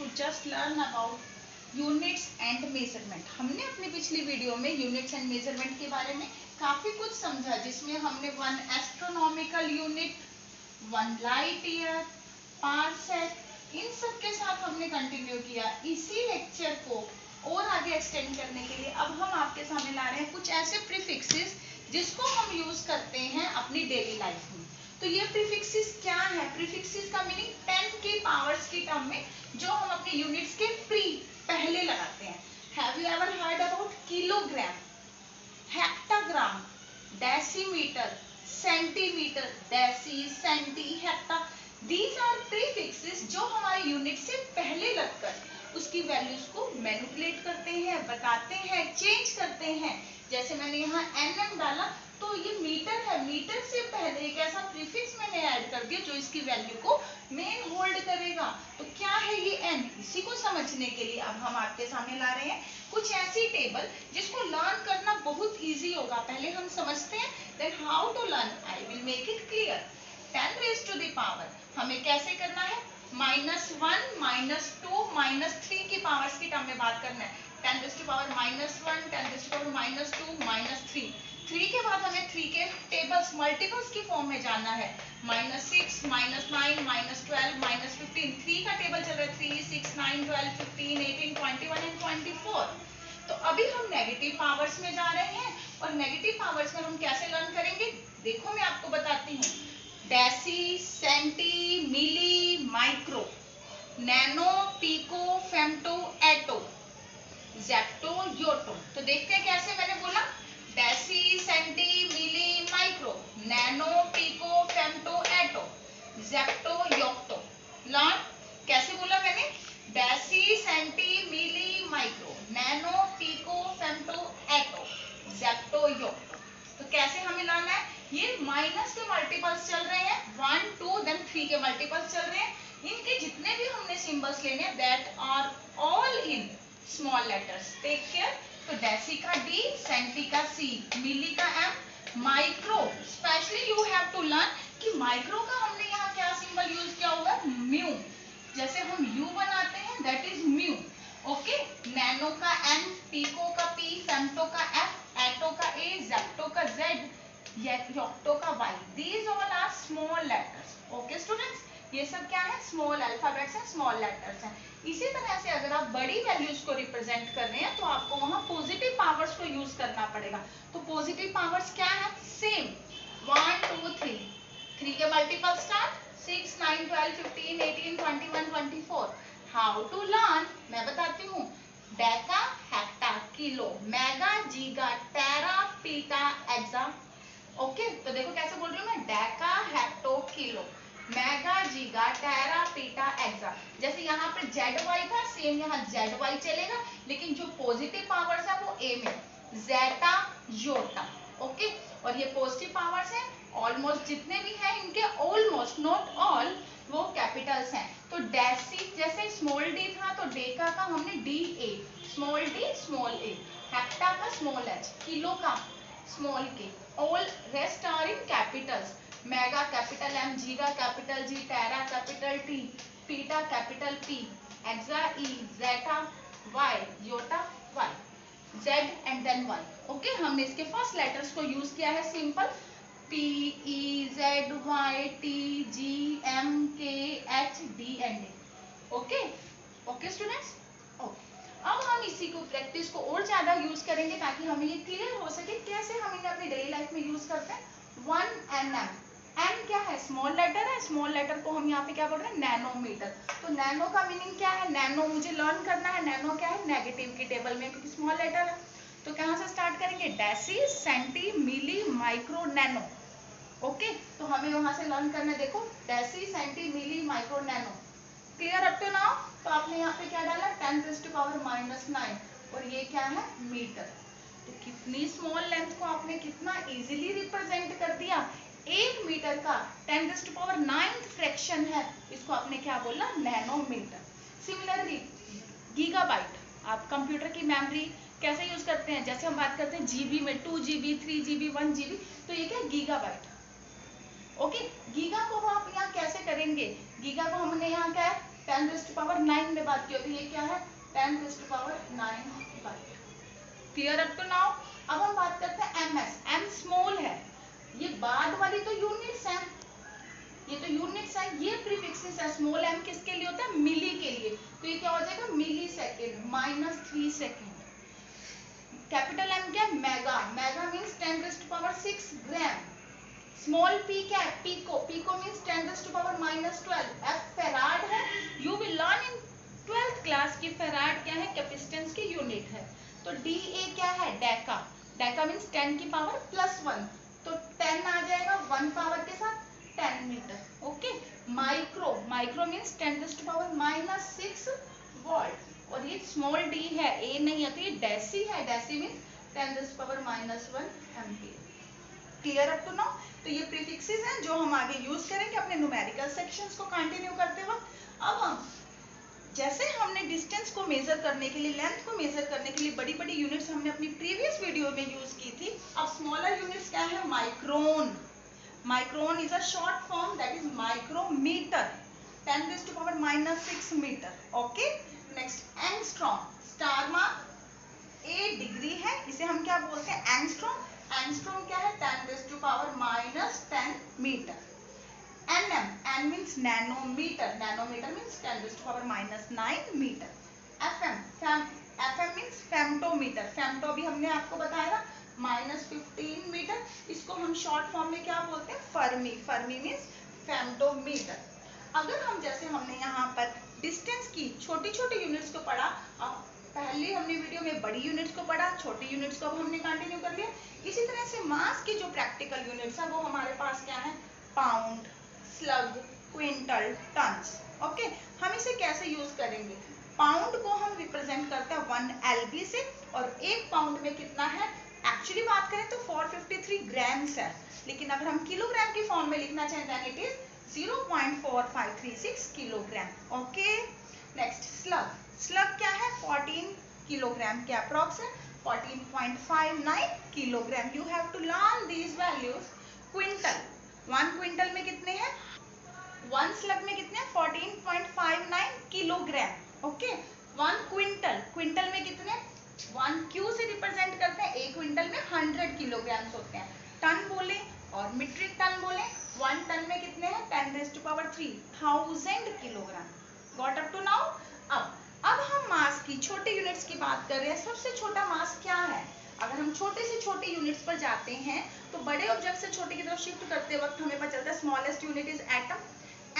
to just learn about units and measurement. हमने अपनी पिछली वीडियो में यूनिट्स एंड मेजरमेंट के बारे में काफी कुछ समझा, जिसमें हमने 1 astronomical unit, 1 light year, parsec, इन सब के साथ हमने कंटिन्यू किया। इसी लेक्चर को और आगे एक्सटेंड करने के लिए अब हम आपके सामने ला रहे हैं कुछ ऐसे प्रीफिक्सेस जिसको हम यूज करते हैं अपनी डेली लाइफ में। तो ये प्रीफिक्सेस क्या है? प्रीफिक्सेस का मीनिंग 10 के पावर्स की टर्म में जो हम अपने यूनिट्स के पहले लगाते हैं। Have you ever heard about kilogram, hectogram, decimetre, centimetre, deci, centi, hecta. These are prefixes जो हमारे यूनिट से पहले लगकर उसकी वैल्यूज को मैनिपुलेट करते हैं, बताते हैं, चेंज करते हैं। जैसे मैंने यहाँ एनएम डाला तो ये मीटर है, मीटर से पहले एक ऐसा प्रीफिक्स मैंने ऐड कर दिया जो इसकी वैल्यू को मेन होल्ड करेगा। तो क्या है ये एन? इसी को समझने के लिए अब हम आपके सामने ला रहे हैं कुछ ऐसी टेबल जिसको लर्न करना बहुत इजी होगा। पहले हम समझते हैं that how to learn. I will make it clear. 10 raise to the power हमें कैसे करना है? -1, -2, -3 की पावर्स की टर्म में बात करना है। 10 raise to power -1, 10 raise to power -2, -3। 3 के बाद हमें 3 के टेबल्स मल्टीपल्स की फॉर्म में जाना है। -6, -9, -12, -15। 3 का टेबल चल रहा है 3, 6, 9, 12, 15, 18, 21 एंड 24। तो अभी हम नेगेटिव पावर्स में जा रहे हैं और नेगेटिव पावर्स में हम कैसे लर्न करेंगे? देखो मैं आपको बताती हूँ। Deci, centi, milli, micro, nano, pico, femto, एटो, जेप्टो, योटो। तो देखते हैं कैसे। मैंने बोला deci, centi, milli, micro, nano, pico, femto, एटो, जेप्टो, योक्टो। लर्न कैसे बोला मैंने? Deci, centi, milli, micro, nano, pico, femto, एटो, जेप्टो, योक्टो। तो कैसे हमें लाना है? ये माइनस के मल्टीपल्स चल रहे हैं, 1, 2, देन 3 के मल्टीपल्स चल रहे हैं। इनके जितने भी हमने सिंबल्स लेने हैं that are all in small letters. Take care. तो डेसी का डी, सेंटी का सी, मिली का M, micro specially you have to learn कि माइक्रो का हमने यहाँ क्या सिंबल यूज किया होगा? म्यू। जैसे हम यू बनाते हैं that is mu. Okay. Nano का एन, पिको का पी, फेम्टो का एफ, एटो का ए, जेप्टो का जेड, योक्टो का Y. These all are small letters. Okay students, ये सब क्या है? स्मॉल अल्फाबेट्स हैं, स्मॉल लेटर्स हैं। इसी तरह से अगर आप बड़ी वैल्यूज को रिप्रेजेंट कर रहे हैं तो आपको वहां पॉजिटिव पावर्स को यूज करना पड़ेगा। तो पॉजिटिव पावर्स क्या है? सेम 1, 2, 3। 3 के multiple start 6, 9, 12, 15, 18, 21, 24। How to learn मैं बताती हूँ। Deca, hecta, kilo, mega, giga, tera, peta, exa. Okay. तो देखो कैसे बोल रही हूँ मैं। Deka, hecto, kilo, mega, giga, tera, peta, AXA. जैसे यहाँ पे जेड वाई था, सेम यहाँ जेड वाई चलेगा, लेकिन जो पॉजिटिव पावर्स है वो ए में, जेटा, योटा। ओके। और ये पॉजिटिव पावर्स हैं ऑलमोस्ट जितने भी हैं इनके, ऑलमोस्ट नॉट ऑल, वो कैपिटल्स हैं। तो डेसी जैसे स्मॉल डी था तो डेका का हमने D A, small d, small a, hecto का स्मॉल एच, किलो का small k, all rest are in capitals. Mega capital M, giga capital G, tera capital T, peta capital P, exa E, zetta Y, yotta Y, Z and then Y. Okay. हमने इसके first letters को use किया है simple P, E, Z, Y, T, G, M, K, H, D and A. Okay. Okay students. Okay. अब हम इसी को practice को और ज्यादा यूज करेंगे ताकि हमें ये क्लियर हो सके कैसे हम इन्हें अपनी डेली लाइफ में यूज करते हैं। 1 एनएम। एन क्या है? स्मॉल लेटर है। स्मॉल लेटर को हम यहाँ पे क्या बोल रहे हैं? नैनोमीटर। तो नैनो का मीनिंग क्या है? नैनो मुझे लर्न करना है। नैनो क्या है? नेगेटिव की टेबल में, क्योंकि स्मॉल लेटर है। तो कहाँ से स्टार्ट करेंगे? Deci, centi, milli, micro, nano. Okay. तो हमें वहां से लर्न करना है। देखो deci, centi, milli, micro, nano. Clear up to now? तो आपने यहाँ पे क्या डाला? 10 रेज़ टू पावर -9। और ये क्या है? मीटर। तो कितनी स्मॉल लेंथ को आपने कितना इजीली रिप्रेजेंट कर दिया। 1 मीटर का 10 रेज़ टू पावर 9 फ्रैक्शन है, इसको आपने क्या बोला? नैनोमीटर। सिमिलरली गीगाबाइट, आप कंप्यूटर की मेमोरी कैसे यूज करते हैं? जैसे हम बात करते हैं जीबी में, 2 GB, 3 GB, 1 GB, तो ये क्या? गीगाबाइट। ओके। गीगा को आप यहाँ कैसे करेंगे? गीगा को हमने यहाँ क्या है? 10 रेज़ टू पावर 9 में बात की होती है, ये क्या है 10⁻⁹ byte. Clear up to now? अब हम बात करते हैं ms। m स्मॉल है, ये बाद वाली तो यूनिट्स है, ये तो यूनिट्स है, ये प्रीफिक्सेस है। स्मॉल m किसके लिए होता है? मिली के लिए, तो ये क्या हो जाएगा milli second -3 second. Capital M क्या है? Mega. Mega means 10⁻⁶ gram. Small p क्या है? Pico. Pico means 10⁻⁻12। f farad है। You will learn in 12th class की फेराड क्या है? कैपेसिटेंस की यूनिट है। तो Da क्या है? डेका। डेका मीन्स 10⁻+1, तो 10 आ जाएगा 1 पावर के साथ 10 metre. Okay. Micro. Micro means 10⁻⁻6 volt. और ये स्मॉल d है, a नहीं है, तो ये डेसी है। Deci means 10⁻⁻1 ampere. Clear up to now? तो ये प्रीफिक्सेस हैं जो हम आगे यूज करेंगे अपने न्यूमेरिकल सेक्शंस को कंटिन्यू करते वक्त। अब हम जैसे हमने डिस्टेंस को मेजर करने के लिए, लेंथ को मेजर करने के लिए बड़ी बड़ी यूनिट्स हमने अपनी प्रीवियस वीडियो में यूज की थी, अब स्मॉलर यूनिट्स क्या है? Micron. Micron is a short form, that is micrometre, 10⁻⁻6 metre. Okay. Next angstrom. Star mark 8 degree है, इसे हम क्या बोलते हैं? एंगस्ट्रॉम। एंगस्ट्रॉम क्या है? 10⁻⁻10 metre. nm, n means nanometre, nanometre means 10⁻⁻9 metre. fm means femtometre, femto अभी हमने आपको बताया ना -15 मीटर, इसको हम शॉर्ट फॉर्म में क्या बोलते हैं? फर्मी। Fermi means femtometre. अगर हम जैसे हमने यहाँ पर डिस्टेंस की छोटी छोटी यूनिट्स को पढ़ा, अब पहले हमने वीडियो में बड़ी यूनिट्स को पढ़ा, छोटी यूनिट्स को अब हमने कंटिन्यू कर लिया। इसी तरह से मास की जो प्रैक्टिकल यूनिट्स है वो हमारे पास क्या है? Pound, slug, quintal, tons. Okay. हम इसे कैसे यूज करेंगे? पाउंड को हम रिप्रेजेंट करते हैं 1 LB से, और एक पाउंड में कितना है? एक्चुअली बात करें तो 453 ग्राम्स है, लेकिन अगर हम किलोग्राम की फॉर्म में लिखना चाहें then it is 0.4536 kilogram. Okay. Next slug. Slug क्या है? 14 किलोग्राम के अप्रॉक्स है, 14.59 kilogram. You have to learn these values. Quintal, 1 quintal में कितने हैं? 1 स्लग में कितने हैं? 14.59 किलोग्राम। ओके। 1 क्विंटल, क्विंटल में कितने? 1 क्यू से रिप्रेजेंट करते हैं, 1 क्विंटल में 100 किलोग्राम होते हैं। टन बोले और मीट्रिक टन बोले, 1 टन में कितने हैं? 10⁻³ kilogram. Got up to now? अब हम मास की छोटी यूनिट्स की बात कर रहे हैं। सबसे छोटा मास क्या है? अगर हम छोटे से छोटे यूनिट्स पर जाते हैं तो बड़े ऑब्जेक्ट से छोटे की तरफ शिफ्ट करते वक्त हमें पता चलता है smallest unit is atom.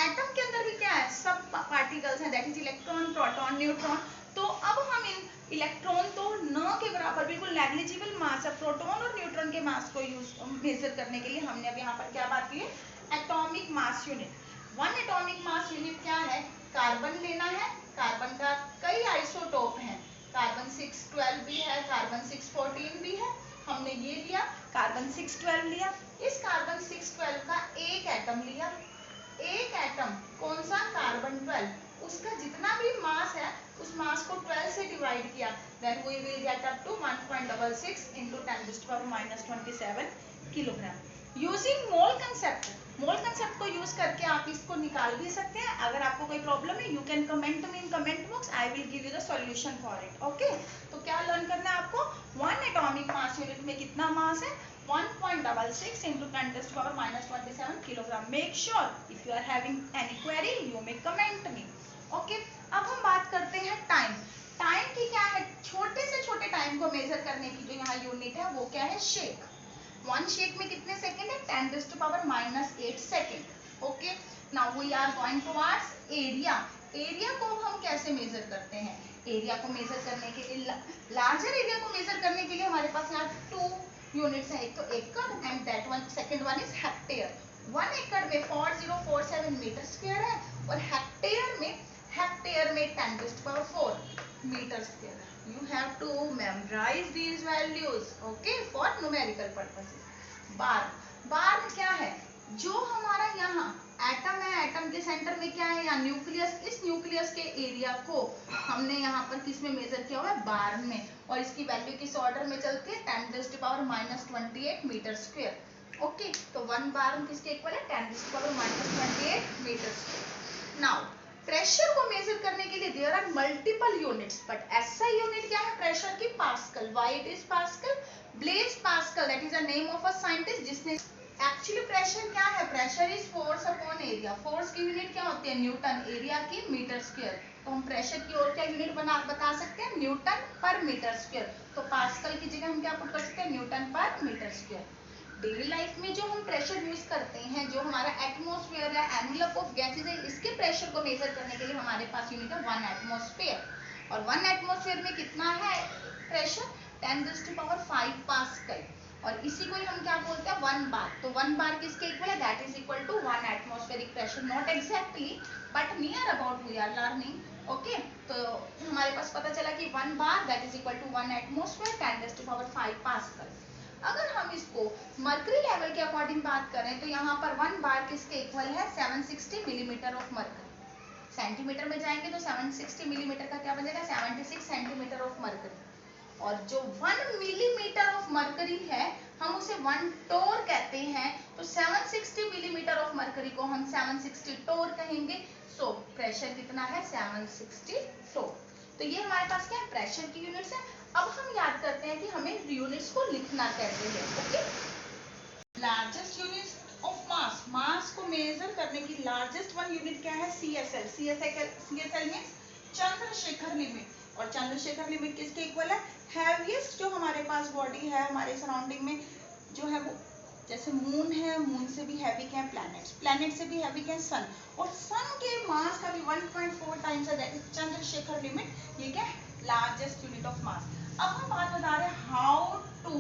Atom के अंदर भी क्या है? सब पार्टिकल्स हैं, that is electron, proton, neutron. तो अब हम इन इलेक्ट्रॉन तो न के बराबर बिल्कुल नेग्लिजिबल मास है, प्रोटॉन और न्यूट्रॉन के मास को यूज मेजर करने के लिए हमने अब यहाँ पर क्या बात की है? Atomic mass unit. 1 atomic mass unit क्या है? कार्बन लेना है, कार्बन का कई आइसोटोप हैं, कार्बन 612 भी है, कार्बन 614 भी है, हमने ये लिया कार्बन 612 लिया। इस कार्बन 612 का एक एटम लिया, एक एटम कौन सा? कार्बन 12, उसका जितना भी मास है उस मास को 12 से डिवाइड किया, then we will get up to 1.66 into 10⁻⁻27 kilogram. Using mole concept, mole concept को यूज करके आप इसको निकाल भी सकते हैं। अगर आपको कोई प्रॉब्लम है you can comment me in comment box, I will give you the solution for it. Okay. तो क्या लर्न करना है आपको? 1 एटॉमिक मास यूनिट में कितना मास है? 1.66 into 10⁻⁻27 kilogram. Make sure if you are having any query you may comment me. Okay. अब हम बात करते हैं टाइम। टाइम की क्या है? छोटे से छोटे टाइम को मेजर करने की जो यहाँ यूनिट है वो क्या है? शेक। 1 शेक में कितने सेकेंड है? 10⁻⁻8 second. Okay. Now we are going towards area. Area को हम कैसे मेजर करते हैं? एरिया को मेजर करने के लिए, लार्जर एरिया को मेजर करने के लिए हमारे पास यहाँ 2 यूनिट्स है, एक तो एकड़ and that one second one is hectare. 1 एकड़ में 4047 मीटर स्क्वायर है, और हेक्टेयर में 10⁻⁴ metre square. You have to memorize these values, okay, for numerical purposes. बार, बार क्या है? जो हमारा यहाँ एटम है, एटम के सेंटर में क्या है? यहाँ न्यूक्लियस। इस न्यूक्लियस के एरिया को हमने यहाँ पर किस में मेजर किया हुआ है? बार में, और इसकी वैल्यू किस ऑर्डर में चलती है? 10⁻⁻28 मीटर स्क्वायर। ओके। तो 1 बार किसके इक्वल है? 10⁻⁻28 मीटर स्क्वायर। नाउ प्रेशर को मेजर करने के लिए multiple units, but SI unit क्या है? प्रेशर की pascal. Why it is pascal? Blaise Pascal, that is the name of a scientist जिसने एक्चुअली प्रेशर क्या है? Pressure is force upon area. Force की यूनिट क्या होती है? न्यूटन. एरिया की मीटर स्क्वायर. तो हम प्रेशर की और क्या यूनिट बता सकते हैं? न्यूटन पर मीटर स्क्वायर. तो पास्कल की जगह हम क्या पुट कर सकते हैं? न्यूटन पर मीटर स्क्वायर. डेली लाइफ में जो हम प्रेशर यूज करते हैं, जो हमारा एटमॉस्फेयर है, एनवलप ऑफ गैसेज है, इसके प्रेशर को मेजर करने के लिए हमारे पास यूनिट है 1 एटमॉस्फेयर. और 1 एटमॉस्फेयर में कितना है प्रेशर? 10⁵ पास्कल. और इसी को ही हम क्या बोलते हैं? 1 बार. तो 1 बार किसके इक्वल है? That is equal to 1 atmospheric pressure. Not exactly but near about we are learning. Okay, तो हमारे पास पता चला कि 1 bar that is equal to 1 atmosphere 10⁵ pascal. अगर हम इसको मर्करी लेवल के अकॉर्डिंग बात करें तो यहाँ पर 1 बार किसके इक्वल है? 760 मिलीमीटर ऑफ मर्करी. सेंटीमीटर में जाएंगे तो 760 मिलीमीटर का क्या बनेगा? 76 सेंटीमीटर ऑफ मर्करी. और जो 1 मिलीमीटर ऑफ मर्करी है हम उसे 1 टोर कहते हैं. तो 760 मिलीमीटर ऑफ मर्करी को हम 760 टोर कहेंगे. सो प्रेशर कितना है? 760 टोर. तो ये हमारे पास क्या है? प्रेशर की यूनिट्स है. अब हम याद करते हैं कि हमें यूनिट्स को लिखना कैसे है. Okay, largest unit of mass. Mass को मेजर करने की लार्जेस्ट वन यूनिट क्या है? CSL. CSL means Chandrashekhar limit. और चंद्रशेखर लिमिट किसके इक्वल है? हैवीएस्ट जो हमारे पास बॉडी है हमारे सराउंडिंग में जो है वो, जैसे मून है, मून से भी हैवी क्या है? प्लैनेट्स. प्लैनेट से भी हैवी क्या है? सन. और सन के मास का भी 1.4 टाइम्स है, दैट इज चंद्रशेखर लिमिट. ये क्या है? Largest unit of mass. अब हम बात बता रहे हैं how to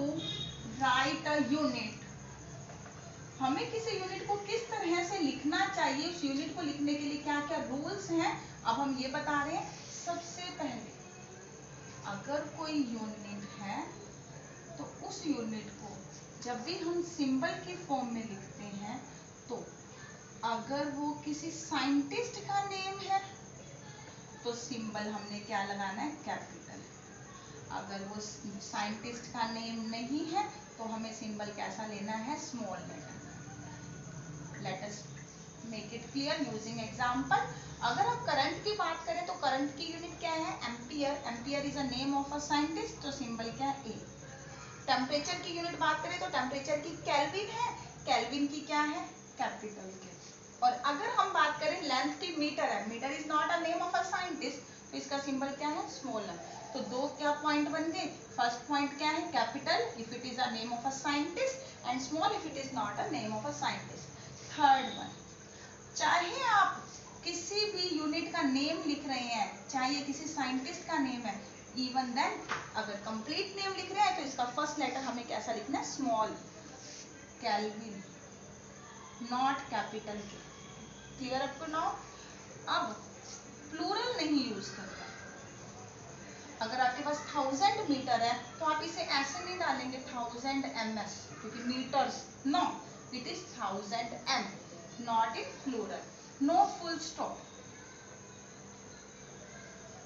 write a unit. हमें किसी यूनिट को किस तरह से लिखना चाहिए, उस यूनिट को लिखने के लिए क्या क्या रूल्स हैं, अब हम ये बता रहे हैं. सबसे पहले अगर कोई यूनिट है तो उस यूनिट को जब भी हम सिंबल की फॉर्म में लिखते हैं तो अगर वो किसी साइंटिस्ट का नेम है तो सिंबल हमने क्या लगाना है? कैपिटल. अगर वो साइंटिस्ट का नेम नहीं है तो हमें सिंबल कैसा लेना है? Small letter. Let us make it clear using example. अगर हम करंट की बात करें तो करंट की यूनिट क्या है? Ampere. Ampere is a name of a scientist. तो सिंबल क्या है? ए. टेम्परेचर की यूनिट बात करें तो टेम्परेचर की केल्विन है. केल्विन की क्या है? कैपिटल के. और अगर हम बात करें लेंथ की, मीटर है. Metre is not a name of a scientist. तो इसका सिंबल क्या है? स्मॉल. तो दो क्या पॉइंट बन गए? फर्स्ट पॉइंट क्या है? Capital if it is a name of a scientist and small if it is not a name of a scientist. Third one, चाहे आप किसी भी यूनिट का नेम लिख रहे हैं, चाहे ये किसी साइंटिस्ट का नेम है, इवन देन अगर कंप्लीट नेम लिख रहे हैं तो इसका फर्स्ट लेटर हमें कैसा लिखना है? Small. Kelvin, not capital K. Clear up to now? अब प्लूरल नहीं यूज करना. अगर आपके पास 1000 मीटर है तो आप इसे ऐसे नहीं डालेंगे 1000 ms, क्योंकि metres. No, it is 1000 m, not in plural. No full stop.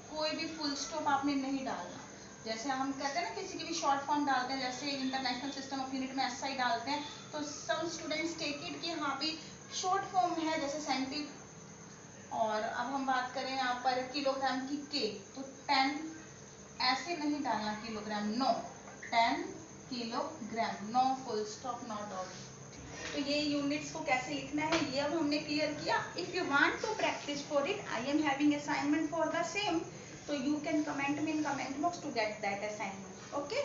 कोई भी फुल स्टॉप आपने नहीं डालना. जैसे हम कहते हैं ना किसी की भी शॉर्ट फॉर्म डालते हैं, जैसे इंटरनेशनल सिस्टम ऑफ यूनिट में SI डालते हैं, तो सम स्टूडेंट्स टेक इट कि हाँ भी शॉर्ट फॉर्म है जैसे सेंटी. और अब हम बात करें यहाँ पर किलोग्राम की K, तो 10 ऐसे नहीं डालना kilogram. No, 10 kilogram. No full stop, no dot. तो ये यूनिट्स को कैसे लिखना है ये अब हमने क्लियर किया. If you want to practise for it, I am having assignment for the same, तो you can comment me in comment box to get that assignment. Okay.